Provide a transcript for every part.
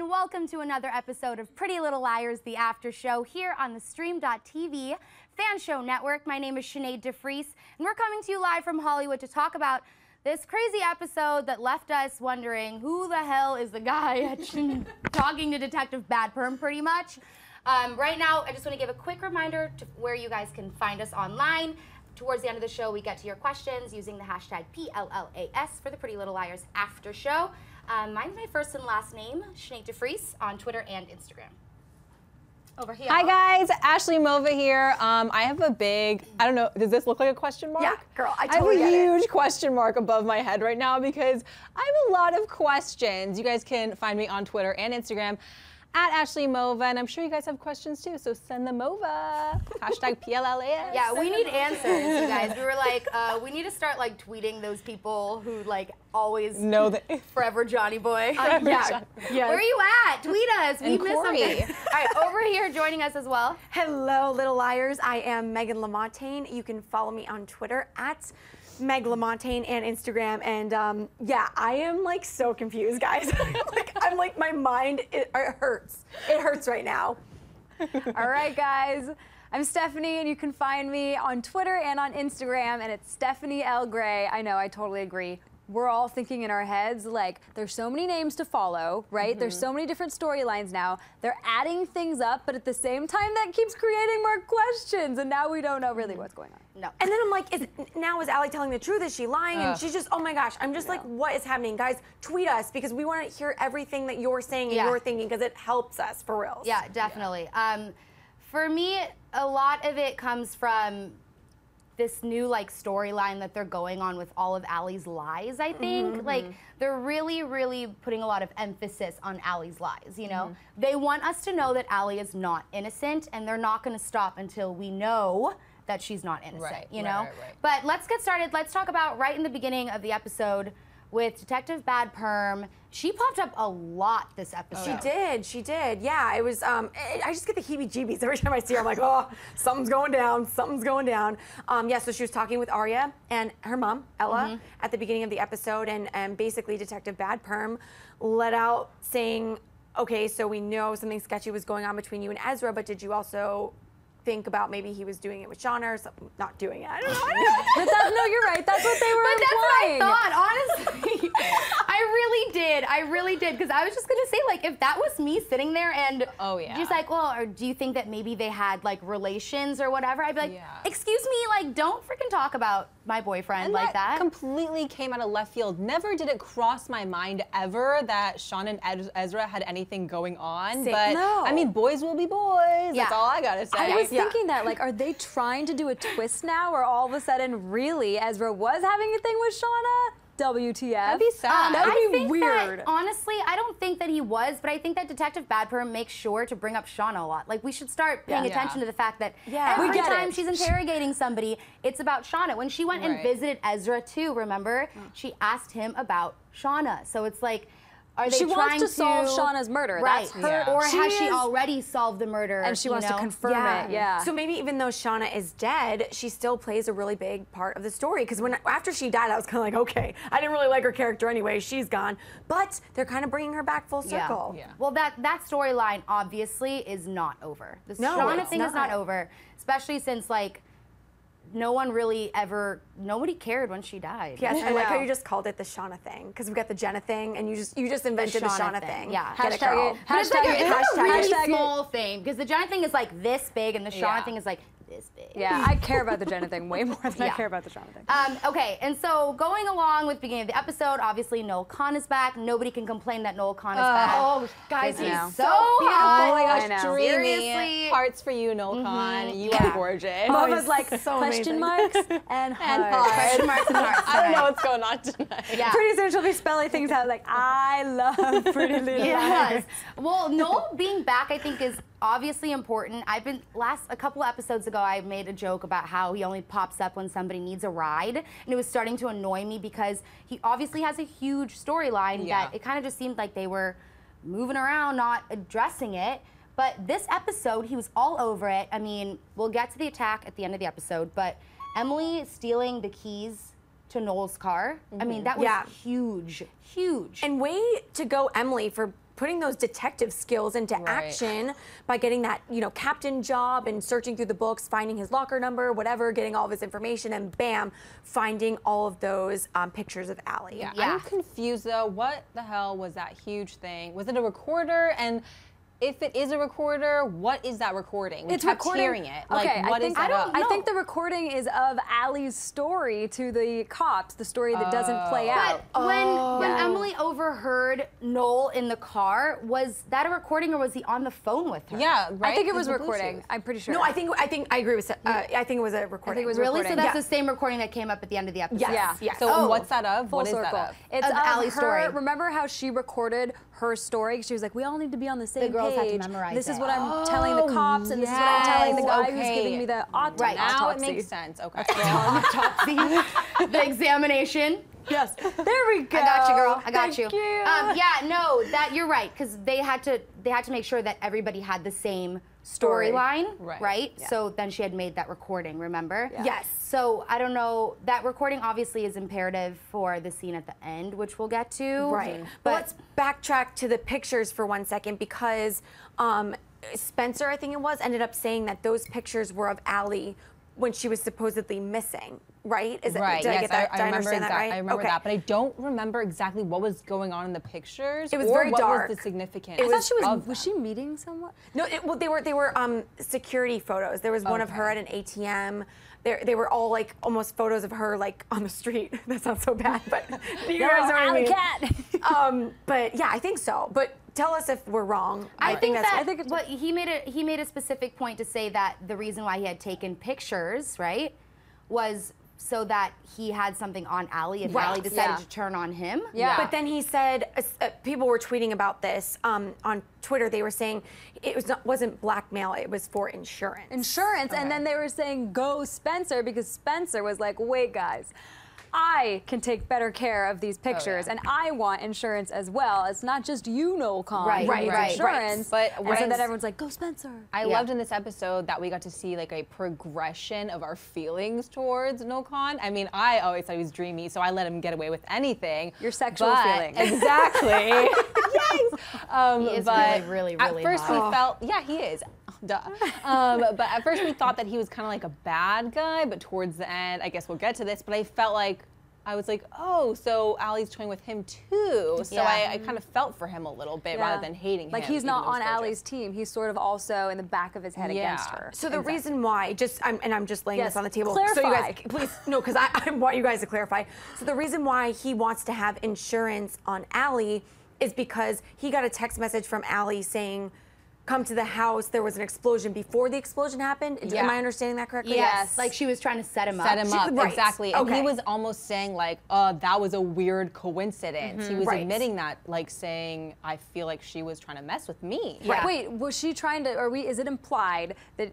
welcome to another episode of Pretty Little Liars, the after show here on the Stream.tv fan show network. My name is Sinead de Vries, and we're coming to you live from Hollywood to talk about this crazy episode that left us wondering who the hell is the guy talking to Detective Bad Perm, pretty much. Right now, I just want to give a quick reminder to where you guys can find us online. Towards the end of the show, we get to your questions using the hashtag PLLAS for the Pretty Little Liars after show. Mine's my first and last name, Sinead de Vries, on Twitter and Instagram. Over here. Hi guys, Ashley Mova here. I have a big, I don't know, does this look like a question mark? Yeah, girl, I totally get it. I have a huge question mark above my head right now because I have a lot of questions. You guys can find me on Twitter and Instagram at Ashley Mova, and I'm sure you guys have questions too, so send them over. Hashtag PLLAS. Yeah, we need answers, you guys. We were like, we need to start like tweeting those people who like always know that forever Johnny Boy. Yeah. Where are you at? Tweet us. We missed something. All right, over here joining us as well. Hello, Little Liars. I am Meghan Lamontagne. You can follow me on Twitter at Meg Lamontagne and Instagram, and yeah, I am like so confused, guys. I'm like my mind, it hurts. It hurts right now. All right, guys. I'm Stephanie, and you can find me on Twitter and on Instagram, and it's Stephanie L. Gray. I know, I totally agree. We're all thinking in our heads, like, there's so many names to follow, right? There's so many different storylines now. They're adding things up, but at the same time, that keeps creating more questions, and now we don't know really what's going on. No. And then I'm like, now is Allie telling the truth? Is she lying? And she's just, oh my gosh, I'm just like, what is happening? Guys, tweet us, because we want to hear everything that you're saying and you're thinking, because it helps us, for real. Yeah, definitely. For me, a lot of it comes from this new like storyline that they're going on with all of Allie's lies, I think. Like, they're really, really putting a lot of emphasis on Allie's lies, you know? They want us to know that Allie is not innocent, and they're not gonna stop until we know that she's not innocent, you know? But let's get started. Let's talk about right in the beginning of the episode with Detective Bad Perm. She popped up a lot this episode. She did. Yeah, it was, I just get the heebie-jeebies every time I see her. I'm like, oh, something's going down, something's going down. Yeah, so she was talking with Aria and her mom, Ella, at the beginning of the episode, and basically Detective Bad Perm let out saying, okay, so we know something sketchy was going on between you and Ezra, but did you also think about maybe he was doing it with Shauna or something, not doing it. I don't know. No, you're right. That's what they were implying. But that's what I thought, honestly. I really did, because I was just gonna say, like, if that was me sitting there and she's like, well, or do you think that maybe they had like relations or whatever? I'd be like, excuse me, like, don't freaking talk about my boyfriend and like that. Completely came out of left field. Never did it cross my mind ever that Shauna and Ezra had anything going on. But I mean, boys will be boys. That's all I gotta say. I was thinking that, like, are they trying to do a twist now, or all of a sudden, really, Ezra was having a thing with Shauna? WTF. That'd be sad. That'd be weird. That, honestly, I don't think that he was, but I think that Detective Bad Perm makes sure to bring up Shauna a lot. Like, we should start paying attention to the fact that every time she's interrogating somebody, it's about Shauna. When she went and visited Ezra too, remember? She asked him about Shauna. So it's like, are they she trying wants to solve Shauna's murder. Right. That's her. Or has she already solved the murder? And she wants to confirm it. Yeah. So maybe even though Shauna is dead, she still plays a really big part of the story. Because after she died, I was kind of like, okay, I didn't really like her character anyway. She's gone. But they're kind of bringing her back full circle. Yeah. Well, that storyline obviously is not over. The Shauna thing is not over, especially since like no one really nobody cared when she died. Yes, I like how you just called it the Shauna thing, because we've got the Jenna thing, and you just invented the Shauna thing. Yeah. Hashtag it. It's like a really small thing, because the Jenna thing is like this big, and the Shauna thing is like this big. Yeah, I care about the Jenna thing way more than I care about the Shauna thing. Okay, and so going along with the beginning of the episode, obviously Noel Khan is back. Nobody can complain that Noel Khan is back. Oh, guys, he's so hot. Oh my gosh, dreamy. Seriously. Hearts for you, Noel Khan. You are gorgeous. Mama's like so question marks and hearts. Question marks and hearts. I don't know what's going on tonight. Yeah. Pretty soon she'll be spelling things out like, I love Pretty Little Liars. Well, Noel being back, I think, is obviously important. A couple of episodes ago, I made a joke about how he only pops up when somebody needs a ride, and it was starting to annoy me because he obviously has a huge storyline that it kind of just seemed like they were moving around, not addressing it. But this episode, he was all over it. I mean, we'll get to the attack at the end of the episode, but Emily stealing the keys to Noel's car, I mean, that was huge, huge. And way to go, Emily, for putting those detective skills into action by getting that, you know, captain job and searching through the books, finding his locker number, whatever, getting all of his information, and bam, finding all of those pictures of Allie. Yeah. I'm confused though. What the hell was that huge thing? Was it a recorder? And if it is a recorder, what is that recording? We kept hearing it. Okay, like, what is that of? I think the recording is of Allie's story to the cops, the story that doesn't play out. But when Emily overheard Noel in the car, was that a recording or was he on the phone with her? Yeah, right. I think it was recording. I'm pretty sure. No, I think I agree with. I think it was a recording. it was Really? recording. So that's the same recording that came up at the end of the episode? Yes. Yes. So what's that of? Full What is circle. that of? It's Of Allie's her, story. Remember how she recorded her story? She was like, we all need to be on the same girls had to page. memorize This is it. what I'm telling the cops, and this is what I'm telling the guy who's giving me the autopsy. Right. Now it makes sense. Okay. Autopsy. The examination. Yes. There we go. I got you, girl. I got Thank you. you. Yeah, no, that you're right, because they had to make sure that everybody had the same storyline, right? Yeah. So then she had made that recording, remember? Yeah. Yes. So I don't know, that recording obviously is imperative for the scene at the end, which we'll get to. Right. But Let's backtrack to the pictures for 1 second, because Spencer, I think it was, ended up saying that those pictures were of Allie when she was supposedly missing, right? Is Right. Did I Yes, get that? Did I remember understand that right? I remember Okay. that, but I don't remember exactly what was going on in the pictures. It was or very what dark. was the significance? It I thought she of was them. she meeting someone? No, well, they were security photos. There was one of her at an ATM. They were all like almost photos of her like on the street. That sounds so bad, but you guys know what I Alley mean. cat. But yeah, I think so. But tell us if we're wrong. I think that's that what he made a specific point to say that the reason why he had taken pictures, right, was so that he had something on Allie if Allie decided to turn on him. Yeah. But then he said, people were tweeting about this on Twitter. They were saying it wasn't blackmail, it was for insurance. Insurance, and then they were saying go Spencer, because Spencer was like, wait guys, I can take better care of these pictures, and I want insurance as well. It's not just you, Noel Khan, Right, who right, needs right. insurance. But And so then everyone's like, go Spencer. I loved in this episode that we got to see like a progression of our feelings towards Noel Khan. I mean, I always thought he was dreamy, so I let him get away with anything. Your sexual But- feelings. Exactly. Yikes. He is but really at first hot. we felt, yeah, he is. Duh. But at first we thought that he was kind of like a bad guy, but towards the end, I guess we'll get to this, but I felt like, I was like, oh, so Allie's toying with him too. So I kind of felt for him a little bit rather than hating him. Like he's not even though on it's so Allie's team. He's sort of also in the back of his head against her. So the reason why, I'm just laying this on the table. Clarify. So you guys, please, no, because I want you guys to clarify. So the reason why he wants to have insurance on Allie is because he got a text message from Allie saying, come to the house, there was an explosion before the explosion happened. Am I understanding that correctly? Yes, like she was trying to set him up. Set him up, Right. exactly. And he Okay. was almost saying like, that was a weird coincidence. He was Right. admitting that, like saying, I feel like she was trying to mess with me. Yeah. Wait, was she trying to, is it implied that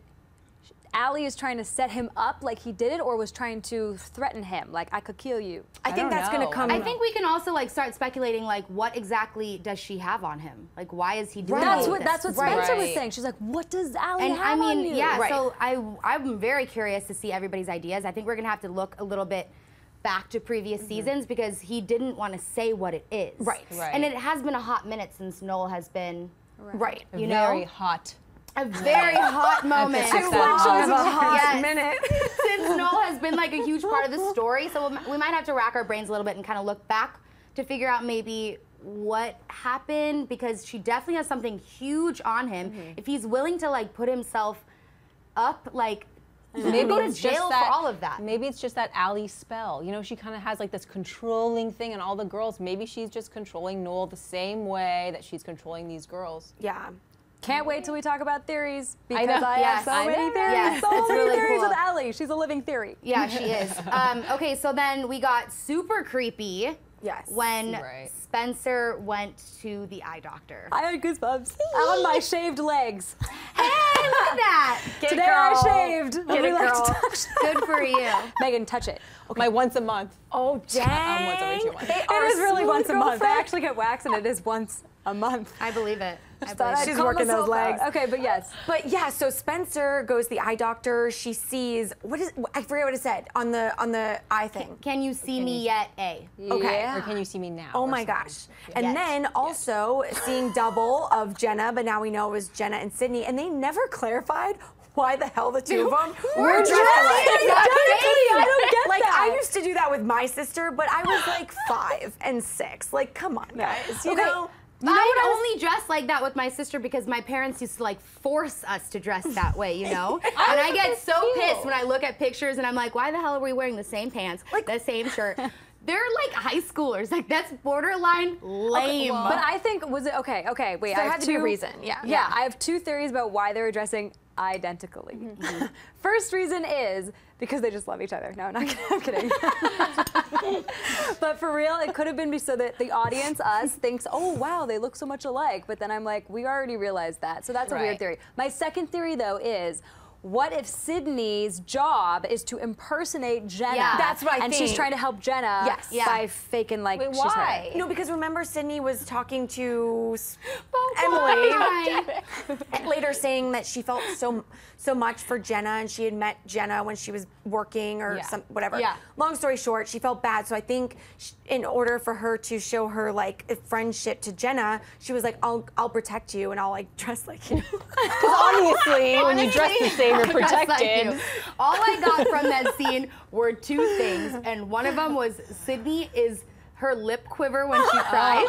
Allie is trying to set him up like he did it, or was trying to threaten him, like I could kill you? I think don't that's going know. to come. I think we can also like start speculating like what exactly does she have on him? Like why is he doing That's all what this? that's what Right. Spencer was Right. saying. She's like, what does Allie And have I on mean, you? yeah, Right. so I'm very curious to see everybody's ideas. I think we're gonna have to look a little bit back to previous seasons because he didn't want to say what it is. Right. Right. And it has been a hot minute since Noel has been Right. you Very know? hot. a very hot moment. Episode. Of a hot Yes. minute. Since Noel has been like a huge part of the story, so we might have to rack our brains a little bit and kind of look back to figure out maybe what happened, because she definitely has something huge on him. If he's willing to like put himself up, like he could go to it's just jail that- for all of that. Maybe it's just that Allie spell. You know, she kind of has like this controlling thing on all the girls. Maybe she's just controlling Noel the same way that she's controlling these girls. Yeah. Can't wait till we talk about theories, because know. I Yes, have so I many know. theories. Yes, So it's many really theories cool. with Allie. She's a living theory. Yeah, she is. Okay, so then we got super creepy Yes. when Right. Spencer went to the eye doctor. I had goosebumps on my shaved legs. Hey, look at that! Today I shaved. Get We it, like to girl. touch. Good for you. Megan, touch it. My once a month. Oh, dang. once every 2 months. They It are is really smooth, once a month. I girlfriend. actually get waxed, and it is once a month. I believe it. She's working those legs. Okay, but yes. But yeah, so Spencer goes to the eye doctor. She sees I forget what it said on the eye thing. Can you see me yet? A. Okay. Or can you see me now? Oh my gosh. And then also seeing double of Jenna, but now we know it was Jenna and Sydney, and they never clarified why the hell the two of them were dressed alike. I don't get Like, that. I used to do that with my sister, but I was like 5 and 6. Like, come on, guys. You know? I only dress like that with my sister because my parents used to like force us to dress that way, you know? And I get so pissed when I look at pictures and I'm like, why the hell are we wearing the same pants, the same shirt? They're like high schoolers. Like, that's borderline lame. But I think, okay, wait. So I there have had to be a two- reason, yeah. Yeah, I have 2 theories about why they were dressing identically. First reason is because they just love each other. No, I'm kidding. But for real, it could have been so that the audience, us, thinks, oh, wow, they look so much alike. But then I'm like, we already realized that. So that's a weird theory. My second theory, though, is what if Sydney's job is to impersonate Jenna? Yeah. That's what I and think. she's trying to help Jenna by faking like she's her. No, because remember Sydney was talking to why? Emily and later saying that she felt so much for Jenna, and she had met Jenna when she was working or whatever. Yeah. Long story short, she felt bad. So I think in order for her to show her like a friendship to Jenna, she was like, I'll protect you and I'll like dress like you. Because obviously, when you dress the same, you're Just like protected. you. All I got from that scene were 2 things, and one of them was Sydney is her lip quiver when she cries.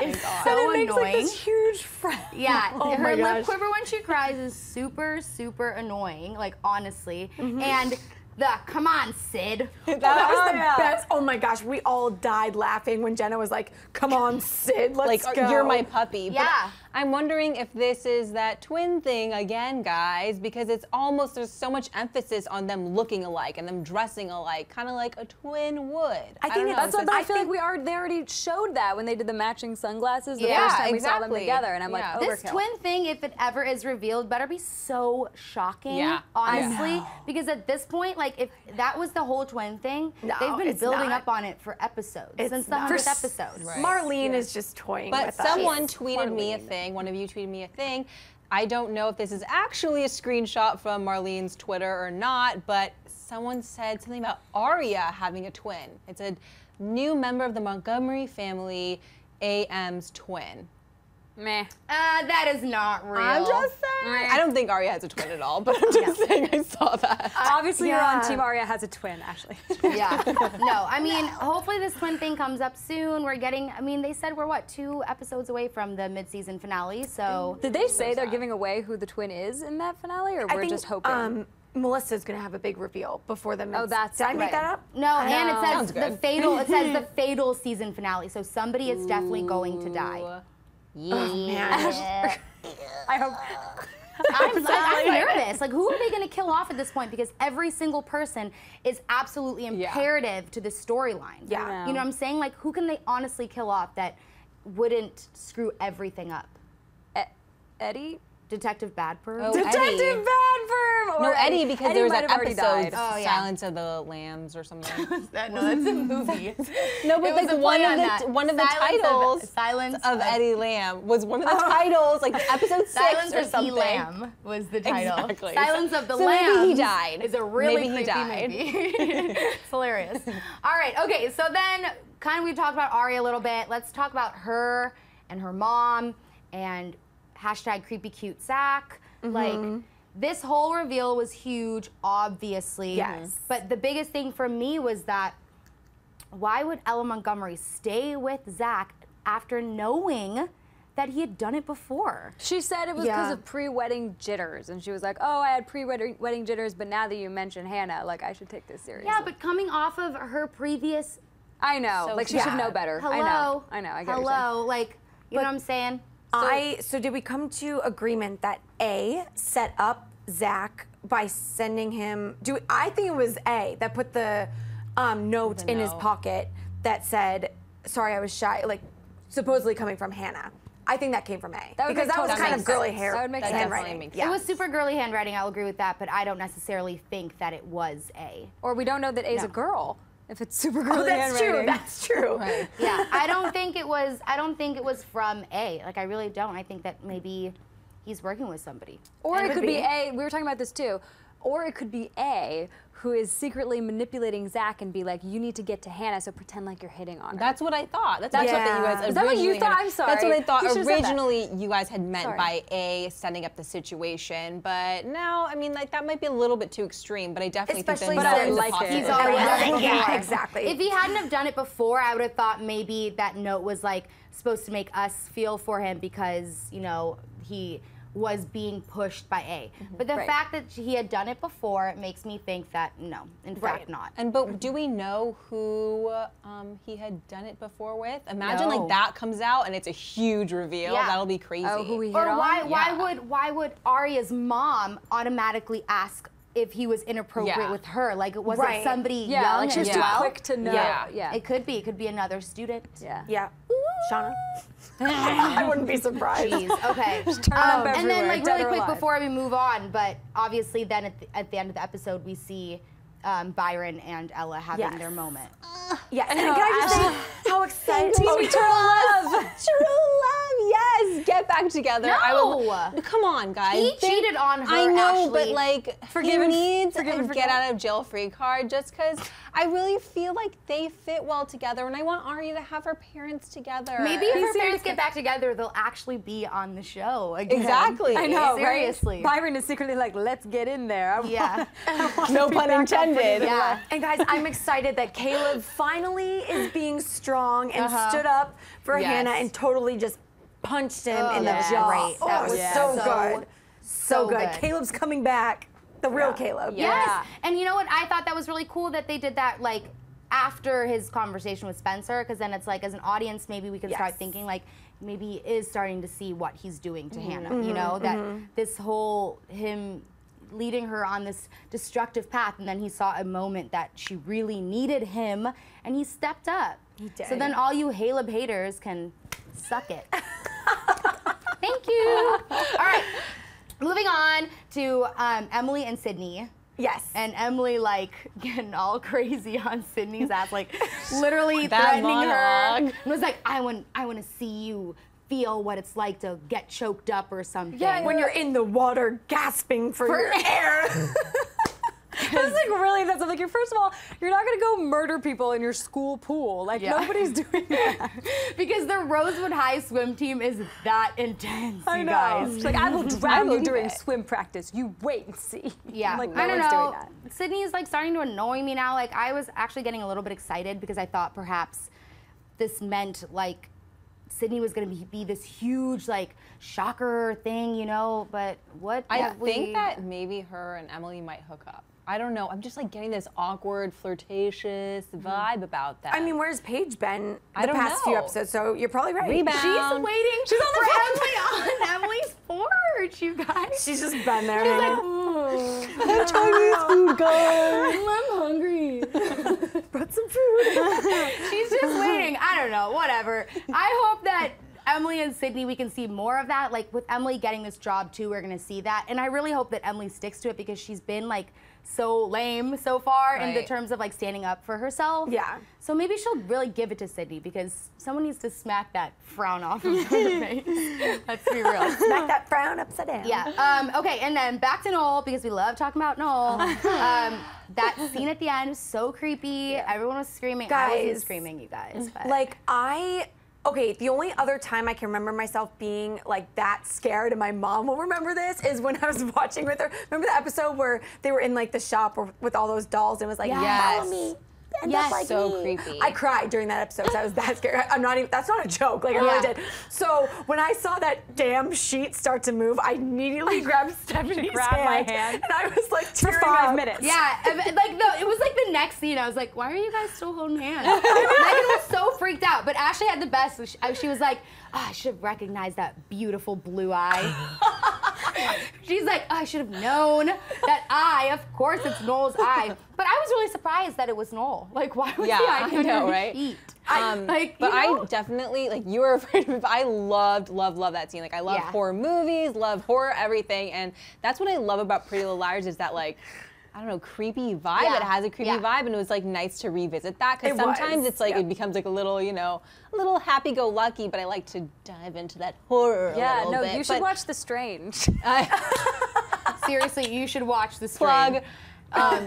It's so And it makes like annoying. this huge friend. Yeah, her my lip gosh. quiver when she cries is super, super annoying, like honestly. And the come on, Sid. That was the best. Oh my gosh, we all died laughing when Jenna was like, "Come on, Sid, let's Like, go." you're my puppy. Yeah. But I'm wondering if this is that twin thing again, guys, because it's almost, there's so much emphasis on them looking alike and them dressing alike, kind of like a twin would. I think don't know, That's what I it's- feel like they already showed that when they did the matching sunglasses the Yeah, first time we saw them exactly. together, and I'm like, Yeah. This overkill. twin thing, if it ever is revealed, better be so shocking, Yeah. honestly. Because at this point, like, if that was the whole twin thing, No, they've been it's building not. up on it for episodes, It's since the not. 100th episode. Right. Marlene is just toying But with us. someone tweeted me a thing, one of you tweeted me a thing. I don't know if this is actually a screenshot from Marlene's Twitter or not, but someone said something about Aria having a twin. It's a new member of the Montgomery family, AM's twin. Meh. That is not real. I'm just saying. I don't think Aria has a twin at all, but I'm just saying I saw that. Obviously, you're on Yeah. Team Aria has a twin, Ashley. Yeah. No, I mean, hopefully this twin thing comes up soon. We're getting, I mean, they said we're what, 2 episodes away from the mid-season finale, so. Did they say they're giving away who the twin is in that finale, or we're just hoping? Melissa's gonna have a big reveal before the. Oh, that's Did I make right. that up? No, and it Sounds says the good. fatal, it says the fatal season finale, so somebody is definitely going to die. Man. I hope. I'm nervous. Like, who are they going to kill off at this point? Because every single person is absolutely imperative to the storyline. Yeah. You know what I'm saying? Like, who can they honestly kill off that wouldn't screw everything up? Eddie? Detective Bad Perm? Oh, Detective Eddie. Bad Perm. No, Eddie, because Eddie there was might that have already episode, died. Oh, yeah. Silence of the Lambs or something. No, that's a movie. No, but It was like a one play of on the that. one of the Silence titles of Eddie Lamb was one of the titles, like episode 6 Silence or of something. Lamb was the title. Exactly. Silence of the So maybe Lambs he died. is a really Maybe he creepy died. movie. It's hilarious. All right, okay, so then kind of we talked about Aria a little bit. Let's talk about her and her mom and hashtag creepy cute Zack. Like, this whole reveal was huge, obviously. Yes. But the biggest thing for me was that why would Ella Montgomery stay with Zack after knowing that he had done it before? She said it was because Yeah. of pre-wedding jitters, and she was like, "Oh, I had pre-wedding jitters, but now that you mentioned Hannah, like I should take this seriously." Yeah, but coming off of her previous I know, So like she should sad. know better. hello, I know. I get what you're saying. hello, like, you know what I'm saying? So did we come to agreement that A set up Zack by sending him? I think it was A that put the note in his note. pocket that said, "Sorry, I was shy," like supposedly coming from Hannah. I think that came from A That would because make that was total kind of sense. girly hair That would make sense. handwriting. Definitely makes Yeah. It was super girly handwriting, I'll agree with that, but I don't necessarily think that it was A. Or we don't know that A's a No. girl. if it's super girly that's true. handwriting. That's true. Right. Yeah, I don't think it was from A. Like, I really don't. I think that maybe he's working with somebody. Or And it could be A, we were talking about this too, or it could be A who is secretly manipulating Zack and be like, you need to get to Hanna, so pretend like you're hitting on her. That's what I thought. That's what you guys Is that what you originally thought? had. I'm sorry. That's what I thought You should've said that. originally you guys had meant Sorry. by A, setting up the situation. But now, I mean, like, that might be a little bit too extreme, but I definitely Especially think that since no is a He's possibility. He's always done it Yeah, before. exactly. If he hadn't have done it before, I would have thought maybe that note was like supposed to make us feel for him because, you know, he was being pushed by A. But the Right. fact that he had done it before, it makes me think that no, in fact not. And but do we know who he had done it before with? Imagine No. like that comes out and it's a huge reveal. Yeah. That'll be crazy. Oh, who he hit Or on? why would Aria's mom automatically ask if he was inappropriate Yeah. with her? Like, was Right. it somebody Yeah, young like she was as too well? quick to know. Yeah. It could be. It could be another student. Yeah. Yeah. Shauna? I wouldn't be surprised. Jeez. Okay. turn up and then, everywhere, like, dead really or quick alive. before we move on, but obviously, then at the end of the episode, we see Byron and Ella having Yes. their moment. Yes. And can I just say how excited? Team Eternal love. True love, yes. Get back together. I No. will, come on, guys. He cheated on her, I know, Ashley. but like, Forgiven- he needs forgiven a for get guilt. out of jail free card just because I really feel like they fit well together, and I want Aria to have her parents together. Maybe if He her seems parents good. get back together, they'll actually be on the show again. Exactly. I know, Seriously. right? Byron is secretly like, let's get in there. Yeah. No pun intended. Yeah. And guys, I'm excited that Caleb finally is being strong and stood up for Yes. Hanna and totally just punched him in the yeah. jaw. Great. Oh, That it was was so so- good. So good. good. Caleb's coming back. The real Caleb. Yes. Yeah. And you know what? I thought that was really cool that they did that, like, after his conversation with Spencer, because then it's like, as an audience, maybe we can start Yes. thinking, like, maybe he is starting to see what he's doing to Hanna. You know, that this whole, him leading her on this destructive path, and then he saw a moment that she really needed him, and he stepped up. He did. So then all you Caleb haters can suck it. Thank you. All right. Moving on to Emily and Sydney. Yes. And Emily, like, getting all crazy on Sydney's ass, like, literally That threatening her. monologue. And was like, I want to see you feel what it's like to get choked up or something. Yeah, when you're in the water gasping for your air. That's like really, that's like, first of all, you're not gonna go murder people in your school pool. Like, Yeah. nobody's doing that. Because the Rosewood High swim team is that intense, I you know. guys. She's like, I will drown you believe during it. swim practice. You wait and see. Yeah, Like, no I don't one's know. doing that. Sydney's like starting to annoy me now. Like, I was actually getting a little bit excited because I thought perhaps this meant like Sydney was going to be this huge like shocker thing, you know. But what? I have think we- that maybe her and Emily might hook up. I don't know. I'm just like getting this awkward, flirtatious vibe about that. I mean, where's Paige been I the don't past few know. exides? So you're probably right. Rebound. She's waiting She's on the for phone. Emily on Emily's porch, you guys. She's just been there. Chinese food guy. I'm hungry. Brought some food. She's just waiting. I don't know. Whatever. I hope that Emily and Sydney, we can see more of that. Like with Emily getting this job too, we're gonna see that. And I really hope that Emily sticks to it because she's been like so lame so far in the Right. terms of like standing up for herself. Yeah. So maybe she'll really give it to Sydney because someone needs to smack that frown off of her face. Let's be real. Smack that frown upside down. Yeah. Okay, and then back to Noel because we love talking about Noel. That scene at the end was so creepy. Everyone was screaming. I wasn't Guys. screaming, you guys. But. Like okay, the only other time I can remember myself being like that scared, and my mom will remember this, is when I was watching with her. Remember the episode where they were in like the shop with all those dolls and it was like, Yes. follow me. End Yes. up like So me. creepy. I cried during that episode because I was that scared. I'm not even, that's not a joke. Like I really Yeah. did. So when I saw that damn sheet start to move, I immediately grabbed Stephanie's grabbed my hand, hand. and I was like For tearing 5 up. minutes. Yeah, like it was like the next scene. I was like, why are you guys still holding hands? Megan was so freaked out, but Ashley had the best. She was like, oh, I should have recognized that beautiful blue eye. She's like, oh, I should have known that eye. Of course, it's Noel's eye. But I was really surprised that it was Noel. Like, why was Yeah, the eye I on know, your right? feet? But I definitely, like, you were afraid of, I loved that scene. Like, I love Yeah. horror movies, love horror everything, and that's what I love about Pretty Little Liars is that, like, I don't know, creepy vibe. Yeah. It has a creepy vibe, and it was like nice to revisit that because sometimes it's like it becomes like a little, you know, a little happy-go-lucky. But I like to dive into that horror. Yeah, a little no, bit. you should watch The Strange. Seriously, you should watch the stream. Plug.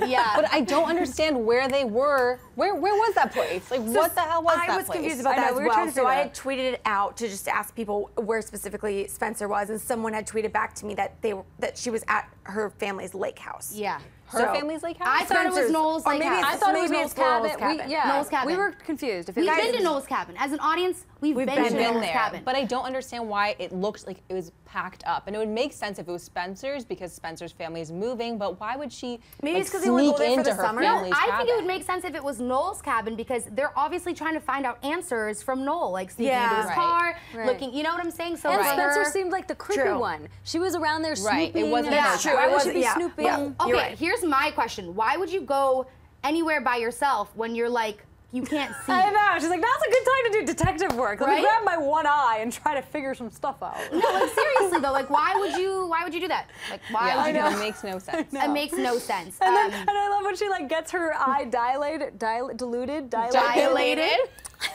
Yeah. But I don't understand where they were. Where was that place? Like, what the hell was that place? I was confused about I know, that we as were well. trying to So figure I it had tweeted it out to just ask people where specifically Spencer was, and someone had tweeted back to me that she was at her family's lake house. Yeah. Her family's lake house? I thought it was Noel's lake house. I thought it was maybe Noel's it's Noel's cabin. cabin. Noel's cabin. We were confused. If it We've was been to Noel's cabin. As an audience, we've been to Noel's there, cabin. but I don't understand why it looks like it was packed up. And it would make sense if it was Spencer's because Spencer's family is moving. But why would she Maybe like, it's 'cause they wanna go sneak there for into the her summer? family's I think cabin? it would make sense if it was Noel's cabin because they're obviously trying to find out answers from Noel, like sneaking into his Right. car, Right. looking. You know what I'm saying? So And for Spencer her- seemed like the creepy True. one. She was around there Right, snooping. it wasn't and her That's true. Why It would she wasn't- be yeah. snooping? Yeah. Okay, You're right. here's my question: why would you go anywhere by yourself when you're like you can't see? I know. She's like, now's a good time to do detective work. Let Right? me grab my one eye and try to figure some stuff out. No, like seriously though, like why would you do that? Like why Yeah, would you do it that? makes no sense. It makes no sense. And then, and I love when she like gets her eye dilated.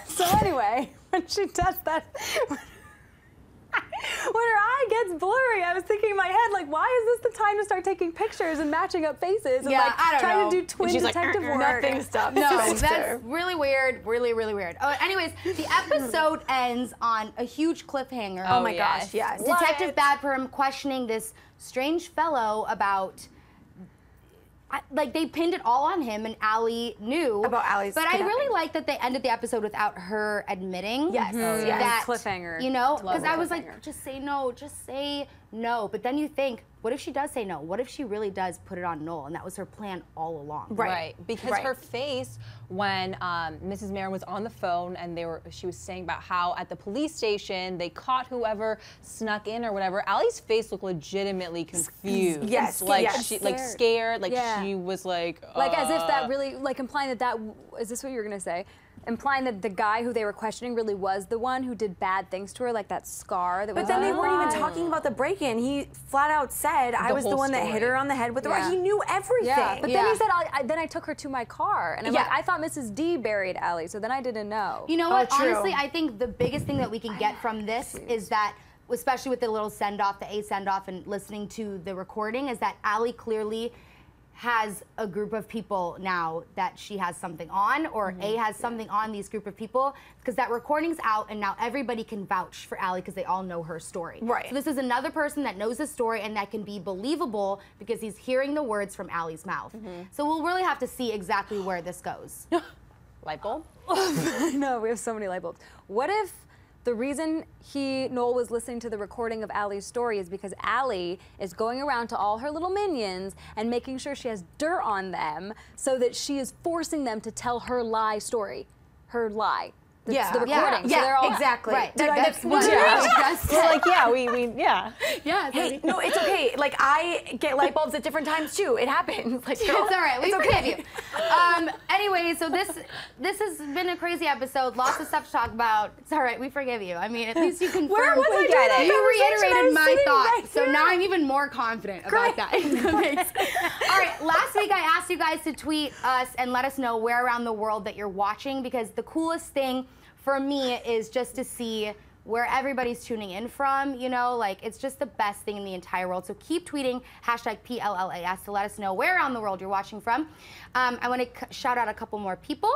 So anyway, when she does that, when her eye gets blurry, I was thinking in my head, like, why is this the time to start taking pictures and matching up faces and Yeah, like I don't trying know. to do twin she's like, detective work? Nothing stops No, Spencer. that's really weird, really weird. Oh, anyways, the episode ends on a huge cliffhanger. Oh my yes. gosh, yes. Detective What? Bad Perm questioning this strange fellow about. Like they pinned it all on him, and Allie knew About Allie's But I kidnapping. really like that they ended the episode without her admitting. Yes. Oh, yes. that Cliffhanger. You know, Love because the I was cliffhanger. like, just say no, just say no. But then you think, what if she does say no? What if she really does put it on Noel, and that was her plan all along? Right, because Right. her face when Mrs. Marin was on the phone and she was saying about how at the police station they caught whoever snuck in or whatever. Allie's face looked legitimately confused. Yes, like yes. she like scared, like Yeah. she was like Like as if that really, like implying that is this what you were gonna say? Implying that the guy who they were questioning really was the one who did bad things to her, like that scar that was But then on they her weren't eye. even talking about the break-in. He flat out said, I was the whole one that hit story. her on the head with the Yeah. rock. He knew everything. Yeah, but then Yeah. he said, then I took her to my car. And I'm Yeah. like, I thought Mrs. D buried Allie, so then I didn't know. You know what? true. Honestly, I think the biggest thing that we can get from this is that, especially with the little send-off, the A send-off, and listening to the recording, is that Allie clearly has a group of people now that she has something on, or A has something on these group of people, because that recording's out and now everybody can vouch for Allie because they all know her story. Right. So this is another person that knows the story and that can be believable because he's hearing the words from Allie's mouth. So we'll really have to see exactly where this goes. light bulb. No, we have so many light bulbs. What if the reason Noel was listening to the recording of Allie's story is because Allie is going around to all her little minions and making sure she has dirt on them so that she is forcing them to tell her lie story. Her lie. The recording. Yeah, So they're all, exactly. Right. That's what what I just We're said. like, yeah, we yeah. Yeah, Hey, no, it's okay. Like, I get light bulbs at different times, too. It happens. Like, It's all right. We forgive you. Anyway, so this has been a crazy episode. Lots of stuff to talk about. It's all right. We forgive you. I mean, at least you confirmed. Where was I doing that You conversation? I reiterated was my sitting thought. right So here. now I'm even more confident about that. All right. Last week I asked you guys to tweet us and let us know where around the world that you're watching, because the coolest thing for me is just to see where everybody's tuning in from, you know, like it's just the best thing in the entire world. So keep tweeting #PLLAS to let us know where around the world you're watching from. I want to shout out a couple more people.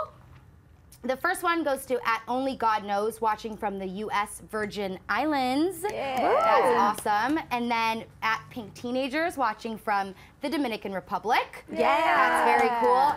The first one goes to @OnlyGodKnows, watching from the U.S. Virgin Islands. That's awesome. And then @PinkTeenagers, watching from the Dominican Republic. That's very cool.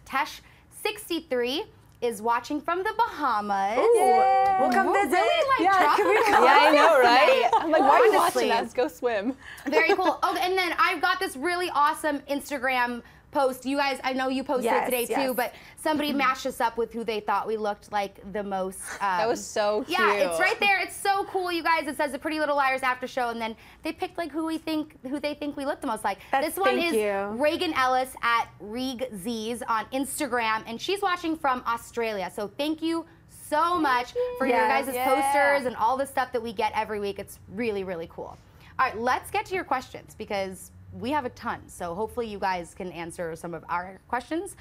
@Tesh63 is watching from the Bahamas. We'll come We're visit. really like Yeah, dropping can we the come? Yeah, I know, right? tonight. I'm like, why are you Honestly. watching us? Go swim. Very cool. Okay, and then I've got this really awesome Instagram post. You guys, I know you posted it today too, yes. but somebody matched us up with who they thought we looked like the most. That was so cute. Yeah, it's right there. It's so cool, you guys. It says the Pretty Little Liars after show, and then they picked like who they think we look the most like. This one thank is you. Reagan Ellis @RegZs on Instagram, and she's watching from Australia. So thank you so much for your Yes. guys' Yeah. posters and all the stuff that we get every week. It's really, really cool. All right, let's get to your questions because we have a ton. So hopefully you guys can answer some of our questions.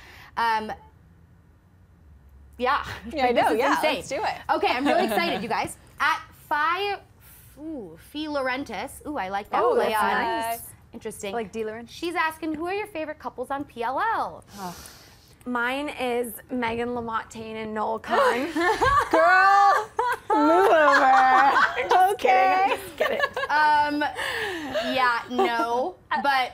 Yeah, I know. Yeah, insane. let's do it. Okay, I'm really excited, you guys. At DeLaurentis. Ooh, I like that Oh, play that's on. nice. Interesting. Like DeLaurentis. She's asking, who are your favorite couples on PLL? Mine is Meghan Lamontagne and Noel Khan. Girl, move over. Okay. Just kidding. Yeah, no, but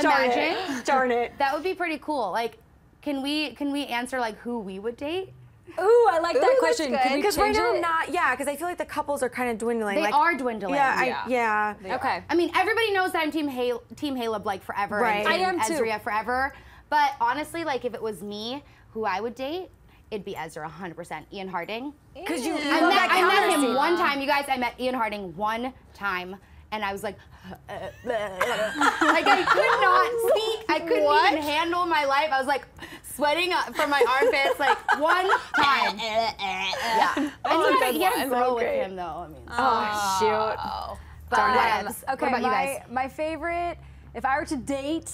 imagine. Darn it. That would be pretty cool. Like, can we answer like who we would date? Ooh, I like that that's question. good. Can we Because right change now I'm it? not, yeah, because I feel like the couples are kind of dwindling. They like, are dwindling. Yeah, Okay. I mean, everybody knows that I'm Team Haleb like forever. Right. And I am too. Ezra forever. But honestly, like if it was me, who I would date, it'd be Ezra 100%. Ian Harding. Because you I love met that him counter one time, you guys. I met Ian Harding one time, and I was like, like I could not speak. I couldn't even handle my life. I was like sweating from my armpits, like one time. Yeah. And he had a girl with him, though. I mean, Oh, shoot. but darn it. whatevs. Okay, What about you guys? my favorite, if I were to date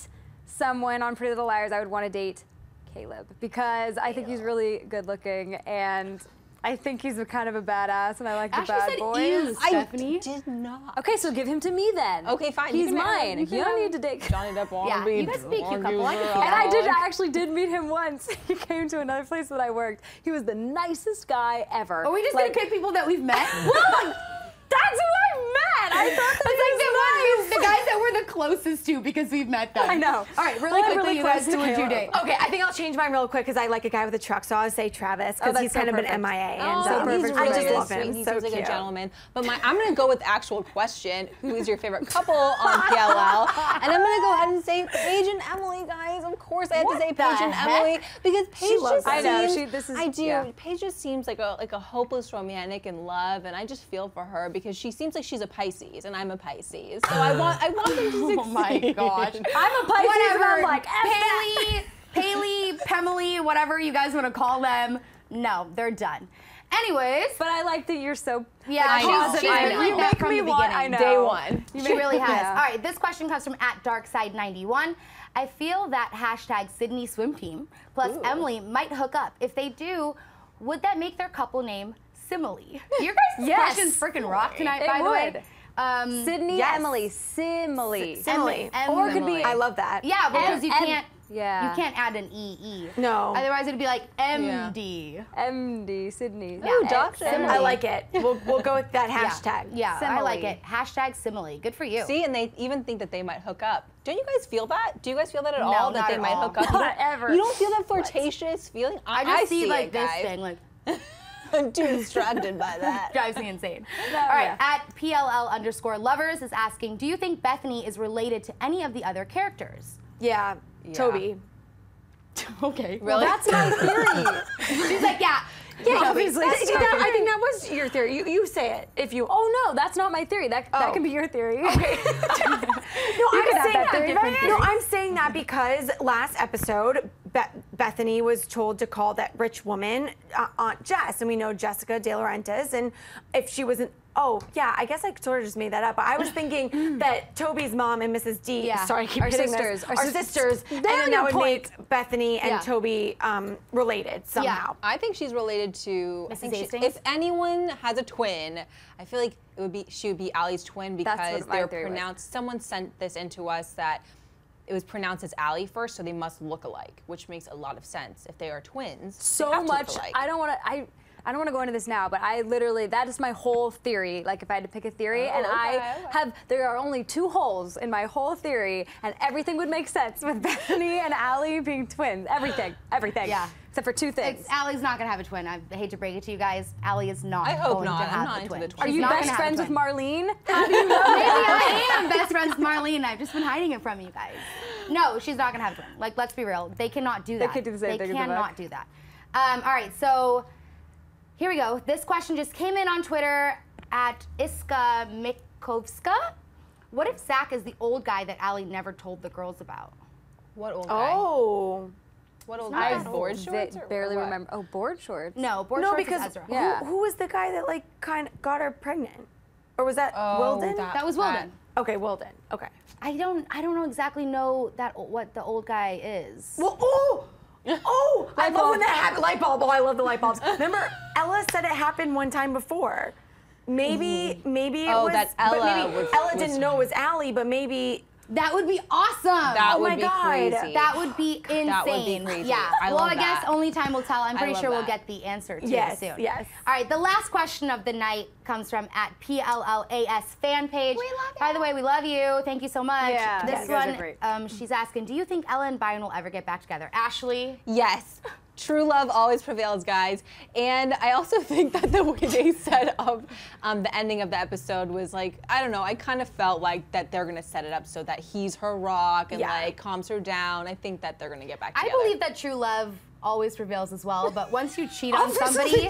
someone on Pretty Little Liars, I would want to date Caleb because I think he's really good looking and I think he's kind of a badass and I like the Ashley bad said boys. ew, Stephanie. I did not. Okay, so give him to me then. Okay, fine. He's You can have- mine. you You can don't have need to date. Johnny Depp won't Yeah, be. you guys would be a cute couple. I could And I actually did meet him once. He came to another place that I worked. He was the nicest guy ever. Are we just like, gonna pick people that we've met? Well, that's who I met. I thought that It's like the guys that we're the closest to because we've met them. I know. All right, really Well, I'm quickly, really you guys, close who to would you Caleb. date? Okay, I think I'll change mine real quick because I like a guy with a truck, so I'll say Travis because that's he's so kind of perfect. been MIA. And Oh, so he's I just really love sweet. him. He So seems like cute. a gentleman. But I'm going to go with the actual question. Who is your favorite couple on PLL? And I'm going to go ahead and say Paige and Emily, guys. Of course I have to say the Paige and heck? Emily because Paige loves just us. I know, seems, this is- I do. yeah. Paige just seems like a hopeless romantic in love, and I just feel for her because she seems like she's a Pisces, and I'm a Pisces. So I want them to succeed. Oh my gosh. I'm a Pisces and I'm like, F that. Paley, Pemily, whatever you guys want to call them. No, they're done. Anyways, But I like that you're so yeah, I know. she's I been know. like You that make from me the want- beginning. I know. Day one. She really has. Yeah. All right, this question comes from @darkside91. I feel that hashtag Sydney swim team plus Ooh. Emily might hook up. If they do, would that make their couple name Simile? Your guys' Yes. questions freaking rock tonight, It by the way. would. Sydney, yes. Emily, Simile. Simile. Or it could be- I love that. Yeah, because you can't. Yeah. You can't add an EE. No. Otherwise, it'd be like MD. MD, Sydney. Yeah, Ooh, doctor. Simile. I like it. We'll go with that Yeah. hashtag. Yeah, I like Simile. it. Hashtag Simile. Good for you. See, and they even think that they might hook up. Don't you guys feel that? Do you guys feel that at No, all? not That they at might all. hook up? Not ever. You don't feel that flirtatious feeling? I just see like it, this guys. thing, like I'm too distracted by that. drives me insane. All right, yeah. @PLL_lovers is asking, do you think Bethany is related to any of the other characters? Yeah. Toby. Okay. Really? That's my theory. She's like, yeah. Yeah, obviously. I think that was your theory. You say it if you. Oh no, that's not my theory. That can be your theory. Okay. You I'm could have saying that that. theory, right? No, I'm saying that because last episode, Bethany was told to call that rich woman Aunt Jess, and we know Jessica de Laurentiis, and if she wasn't. Oh, yeah, I guess I sort of just made that up. But I was thinking that Toby's mom and Mrs. D, Yeah. sorry, I keep Our hitting sisters. this, Our are sis- sisters, and There then you that would point. make Bethany and Yeah. Toby related somehow. I think she's related to I Mrs. think Hastings? if anyone has a twin, I feel like she would be Allie's twin That's because what my they're theory was. pronounced. Someone sent this into us that it was pronounced as Allie first, so they must look alike, which makes a lot of sense. If they are twins, they So have to look much. alike. I don't want to go into this now, but I literally, that is my whole theory. Like if I had to pick a theory, and okay. there are only 2 holes in my whole theory, and everything would make sense with Bethany and Allie being twins. Everything. Yeah. Except for 2 things. Allie's not gonna have a twin. I hate to break it to you guys. Allie is not I hope going not. to I'm have not a into twin. the twins. Are She's you not best gonna have a friends with twin. Marlene? Maybe I am best friends with Marlene. I've just been hiding it from you guys. No, she's not gonna have a twin. Like, let's be real. They cannot do that. can't do the same They thing as the cannot book. do that. All right, so here we go. This question just came in on Twitter @Iska Mikovska. What if Zack is the old guy that Allie never told the girls about? What old guy? Oh. What old not guy? that old. Board shorts? or Barely what? remember. Oh, board shorts. No, board No, shorts because is Ezra. Yeah. who was the guy that like kind of got her pregnant? Or was that Oh, Wilden? That was Wilden. Okay, well then. Okay. I don't know exactly what the old guy is. Well, I love when that happened. Light bulb. Oh, I love the light bulbs. Remember, Ella said it happened one time before. Maybe it was. That Ella Ella didn't know it was Allie, but maybe. That would be awesome. That Oh would my be God. crazy. That would be insane. That would be crazy. Yeah. I well, love I guess that. only time will tell. I'm pretty love sure we'll that. get the answer to Yes, it soon. yes. All right. The last question of the night comes from @PLLAS fan page. We love you. By the way, we love you. Thank you so much. Yeah, This you guys are one, great. she's asking, do you think Ella and Byron will ever get back together? Ashley? Yes. True love always prevails, guys. And I also think that the way they set up the ending of the episode was like, I don't know, I kind of felt like that they're gonna set it up so that he's her rock and like calms her down. I think that they're gonna get back together. I believe that true love always prevails as well, but once you cheat on somebody.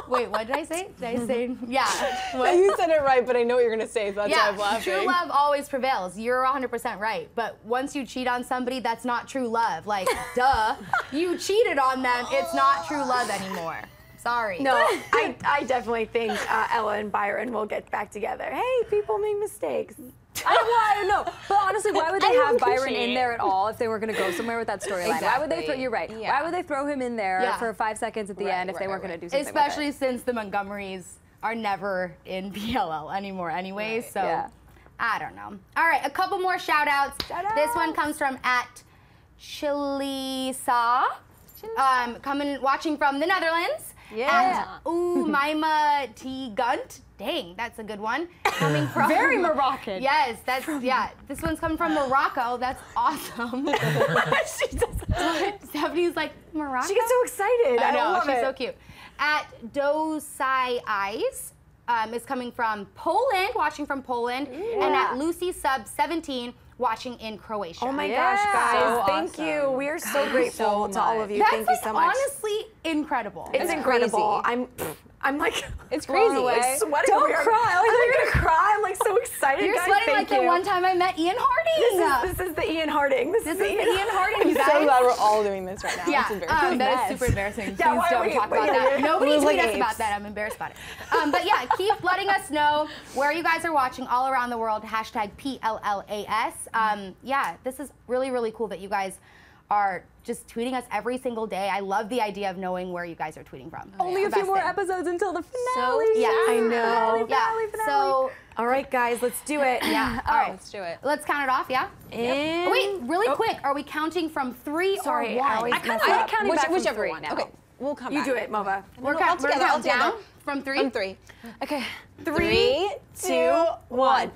Wait, what did I say? Did I say? Yeah. What? You said it right, but I know what you're gonna say, so that's why I'm laughing. True love always prevails. You're 100% right. But once you cheat on somebody, that's not true love. Like, duh. You cheated on them. It's not true love anymore. Sorry. No, I definitely think Ella and Byron will get back together. Hey, people make mistakes. I don't know. But honestly, why would they have Byron appreciate in there at all if they were going to go somewhere with that storyline? Why would they throw? You're right. Yeah. Why would they throw him in there for 5 seconds at the end if they weren't going to do something? Especially since the Montgomerys are never in PLL anymore anyway. So I don't know. All right, a couple more shout outs. This one comes from @Chilisa, watching from the Netherlands. Yeah. Maima T. Gunt. Dang, that's a good one. Coming from Very Moroccan. Yes, that's This one's coming from Morocco. That's awesome. Stephanie's like, Morocco? She gets so excited. I know, love she's it. so cute. @Dosai Eyes is coming from Poland, watching from Poland, and @Lucy Sub 17 watching in Croatia. Oh my gosh, guys! So thank you. We are so grateful to all of you. That's Thank you so much. honestly incredible. It's incredible. crazy. I'm like, It's blown crazy. away. It's sweating Don't over here. cry. I'm gonna cry. I'm like so excited. You're guys. sweating Thank like you. the one time I met Ian Harding. This is the Ian Harding. This is the Ian Harding, you I'm guys. so glad we're all doing this right now. Yeah, It's embarrassing. that is super embarrassing. Please Yeah, why don't are we- talk about wait, that. yeah. Nobody It was tweet like us apes. about that. I'm embarrassed about it. But yeah, keep letting us know where you guys are watching all around the world. #PLLAS. Yeah, this is really, really cool that you guys are just tweeting us every single day. I love the idea of knowing where you guys are tweeting from. Only a The few best more thing. episodes until the finale. Yeah, I know. Yeah. So, All right, guys, let's do it. yeah. All right. Let's do it. Let's count it off. Yeah. And Wait, really quick. Are we counting from 3 Sorry, or I 1? always mess I up. counting back from Whichever 3 one. now. Okay, we'll come You back. do it, Mova. We're all count together, all down together. from 3. From 3. Okay. 3, 2, 1.